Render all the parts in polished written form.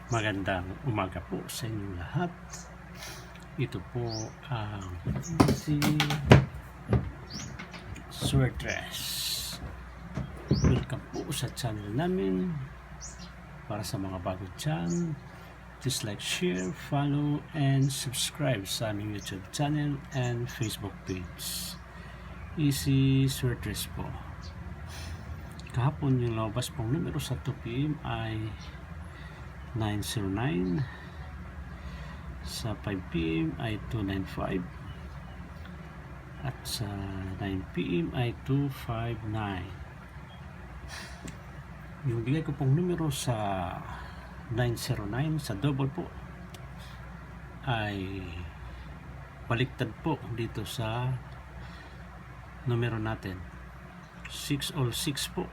Magandang umaga po sa inyong lahat. Ito po ang si Sweatress. Welcome po sa channel namin. Para sa mga bago dyan, please like, share, follow, and subscribe sa aming YouTube channel and Facebook page. Easy Sweatress po. Kahapon yung lumabas pong numero sa 2 PM ay 909, sa 5 PM ay 295, at sa 9 PM ay 259. Yung bigay ko pong numero sa 909 sa double po ay baliktad po dito sa numero natin, 6 all 6 po.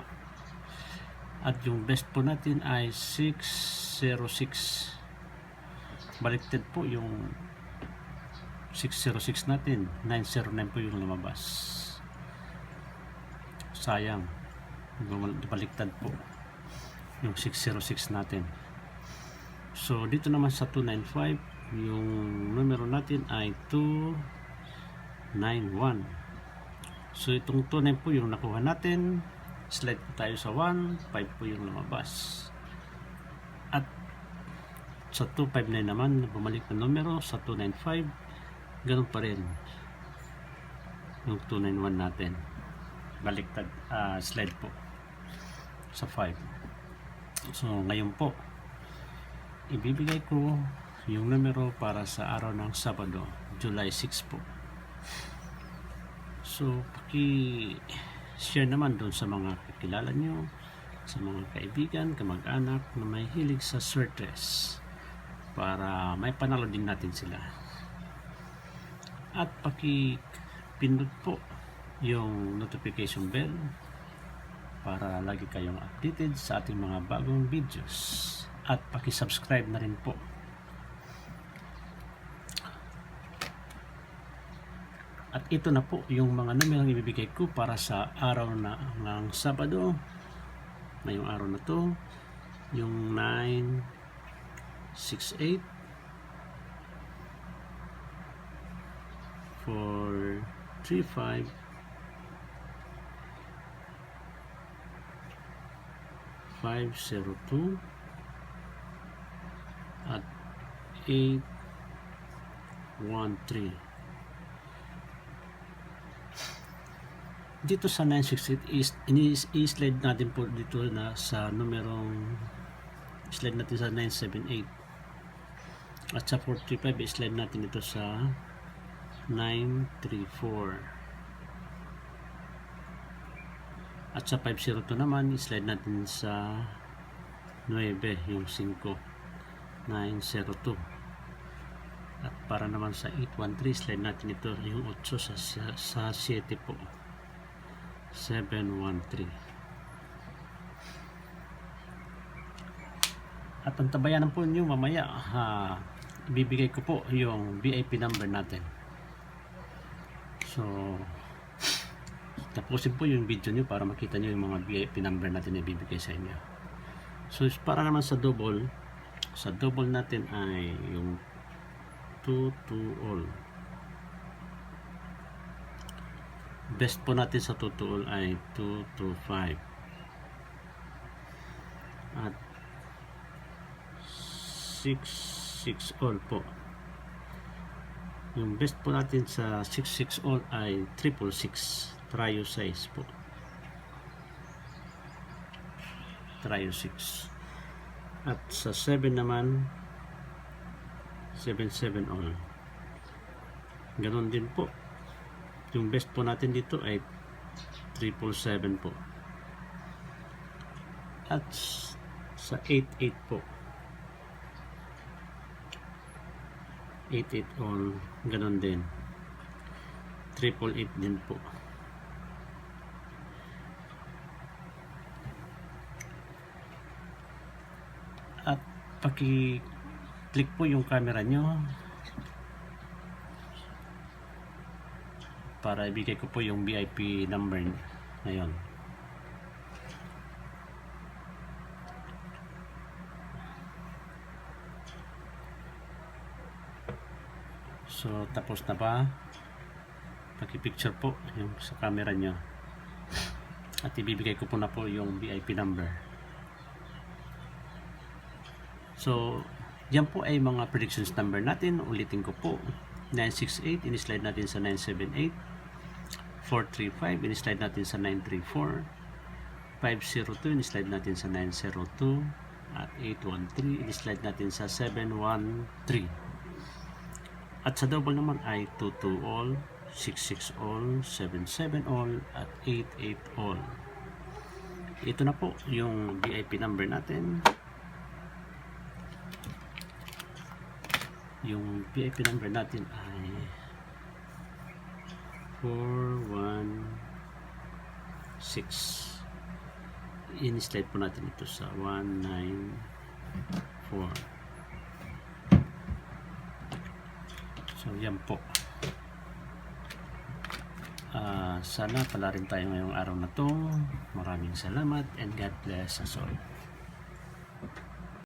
At yung best po natin ay 606. Baliktad po yung 606 natin, 909 po yung lumabas. Sayang, baliktad po yung 606 natin. So dito naman sa 295, yung numero natin ay 291. So itong 29 po yung nakuha natin. Slide po tayo sa 1, 5 po yung lumabas. At sa 259 naman, bumalik na numero sa 295, ganun pa rin yung 291 natin. Baliktad, slide po sa 5. So ngayon po, ibibigay ko yung numero para sa araw ng Sabado, July 6 po. So share naman doon sa mga kakilala nyo, sa mga kaibigan, kamag-anak na may hilig sa Sweatress, para may panalo din natin sila. At pindot po yung notification bell para lagi kayong updated sa ating mga bagong videos, at subscribe na rin po. At ito na po yung mga numerong ibibigay ko para sa araw ng Sabado. Ngayong araw na to, yung 968, 435, 502, at 813. Dito sa 968 i-slide natin po dito na sa numerong, slide natin sa 978, at sa 435 i-slide natin ito sa 934, at sa 502 naman i-slide natin sa 9, yung 5, 902. At para naman sa 813 slide natin ito yung 8 sa 7 po, 713. At ang tabayanan po nyo mamaya, ibibigay ko po yung VIP number natin. So tapusin po yung video nyo para makita nyo yung mga VIP number natin na ibibigay sa inyo. So para naman sa double natin ay yung 2 to all. Best po natin sa 2 to all ay 225, at 6 all po. Yung best po natin sa 6 all ay 666, trio size po, trio 6. At sa 7 naman, 7 all. Ganon din po. Yung best po natin dito ay 777 po. At sa 88 po, 88 all, ganon din, 888 din po. At click po yung camera nyo para ibigay ko po yung VIP number ngayon. So, tapos na ba? Paki-picture po yung sa camera nyo. At ibibigay ko po na po yung VIP number. So, yan po ay mga predictions number natin. Ulitin ko po. 968, in-slide natin sa 978. 435, in-slide natin sa 934. 502, in-slide natin sa 902. At 813, in-slide natin sa 713. At sa double naman ay 22 all, 66 all, 77 all, at 88 all. Ito na po yung VIP number natin. Yung VIP number natin ay 416. In-slide po natin ito sa 194. So yan po. Sana pala rin tayo ngayong araw na to. Maraming salamat and God bless us all.